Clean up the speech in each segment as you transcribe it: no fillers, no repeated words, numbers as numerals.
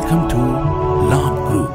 Welcome to Labh Group.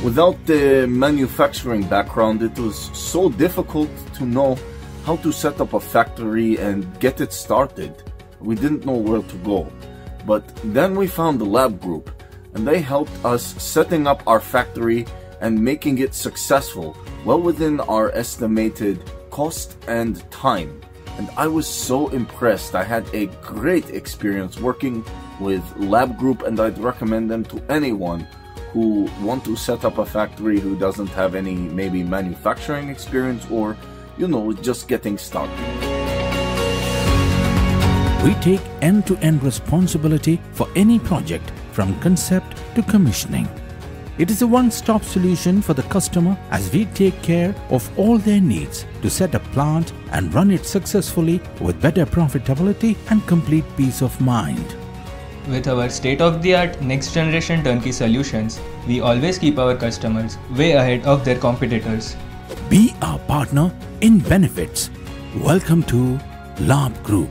Without the manufacturing background, it was so difficult to know how to set up a factory and get it started. We didn't know where to go. But then we found the Labh Group, and they helped us setting up our factory and making it successful, well within our estimated cost and time. And I was so impressed. I had a great experience working with Labh Group, and I'd recommend them to anyone who want to set up a factory who doesn't have any maybe manufacturing experience or, just getting started. We take end-to-end responsibility for any project from concept to commissioning. It is a one-stop solution for the customer as we take care of all their needs to set a plant and run it successfully with better profitability and complete peace of mind. With our state-of-the-art next-generation turnkey solutions, we always keep our customers way ahead of their competitors. Be our partner in benefits. Welcome to Labh Group.